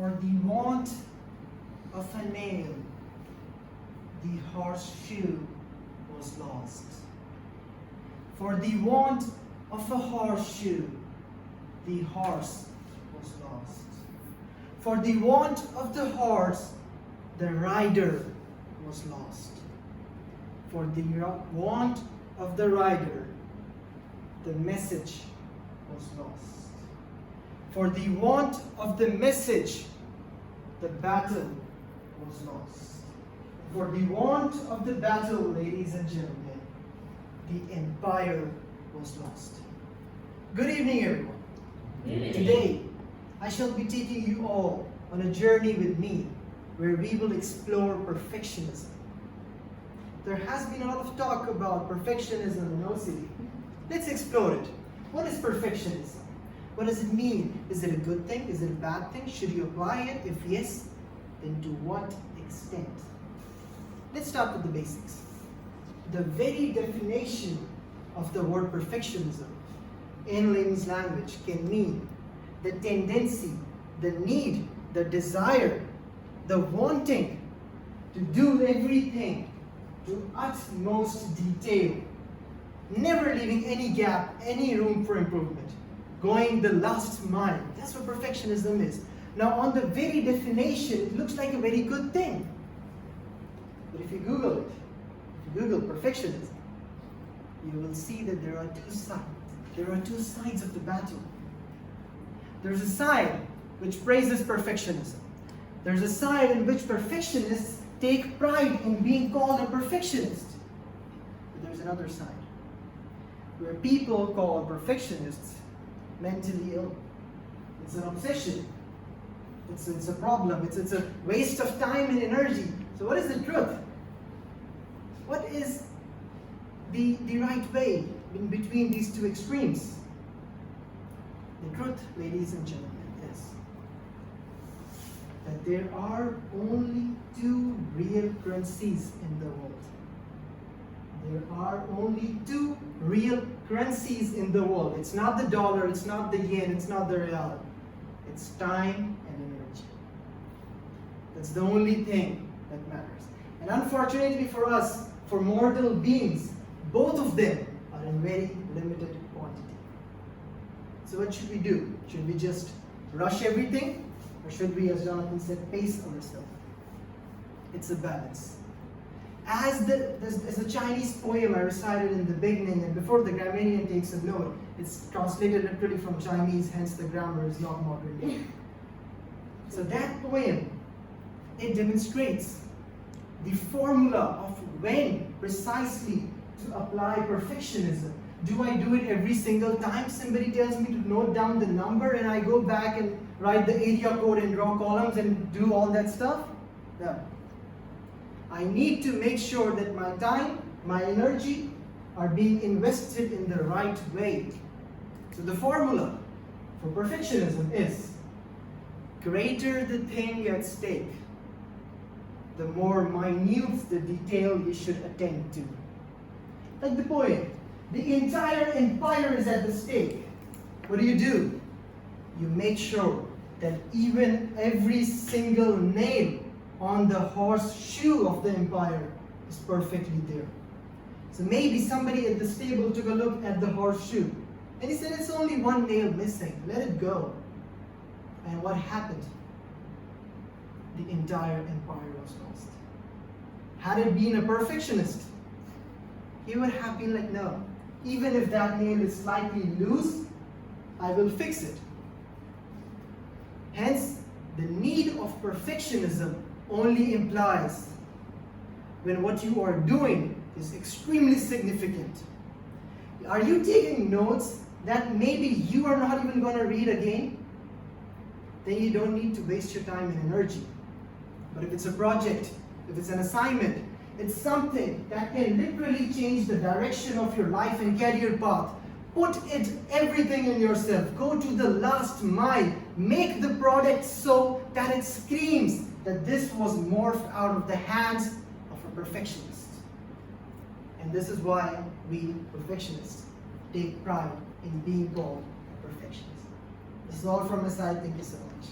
For the want of a nail, the horseshoe was lost. For the want of a horseshoe, the horse was lost. For the want of the horse, the rider was lost. For the want of the rider, the message was lost. For the want of the message, the battle was lost. For the want of the battle, ladies and gentlemen, the empire was lost. Good evening, everyone. Good evening. Today, I shall be taking you all on a journey with me where we will explore perfectionism. There has been a lot of talk about perfectionism in OCD. Let's explore it. What is perfectionism? What does it mean? Is it a good thing? Is it a bad thing? Should you apply it? If yes, then to what extent? Let's start with the basics. The very definition of the word perfectionism in layman's language can mean the tendency, the need, the desire, the wanting to do everything to utmost detail, never leaving any gap, any room for improvement, going the last mile. That's what perfectionism is. Now, on the very definition, it looks like a very good thing. But if you Google it, if you Google perfectionism, you will see that there are two sides. There are two sides of the battle. There's a side which praises perfectionism. There's a side in which perfectionists take pride in being called a perfectionist. But there's another side where people call perfectionists mentally ill. It's an obsession. It's a problem. It's a waste of time and energy. So what is the truth? What is the right way in between these two extremes? The truth, ladies and gentlemen, is that there are only two real currencies in the world. There are only two real currencies in the world. It's not the dollar, it's not the yen, it's not the real. It's time and energy. That's the only thing that matters. And unfortunately for us, for mortal beings, both of them are in very limited quantity. So what should we do? Should we just rush everything? Or should we, as Jonathan said, pace ourselves? It's a balance. As a Chinese poem I recited in the beginning, and before the grammarian takes a note, it's translated literally from Chinese, hence the grammar is not modern day. So that poem, it demonstrates the formula of when precisely to apply perfectionism. Do I do it every single time somebody tells me to note down the number and I go back and write the area code and draw columns and do all that stuff? No. I need to make sure that my time, my energy are being invested in the right way. So the formula for perfectionism is greater the thing at stake, the more minute the detail you should attend to. Like the poem, the entire empire is at the stake. What do? You make sure that even every single nail on the horseshoe of the empire is perfectly there. So maybe somebody at the stable took a look at the horseshoe and he said, it's only one nail missing, let it go. And what happened? The entire empire was lost. Had it been a perfectionist, he would have been like, no, even if that nail is slightly loose, I will fix it. Hence, the need of perfectionism only implies when what you are doing is extremely significant. Are you taking notes that maybe you are not even going to read again? Then you don't need to waste your time and energy. But if it's a project, if it's an assignment, it's something that can literally change the direction of your life and career path. Put everything in yourself. Go to the last mile. Make the product so that it screams that this was morphed out of the hands of a perfectionist. And this is why we perfectionists take pride in being called a perfectionist. This is all from my side. Thank you so much.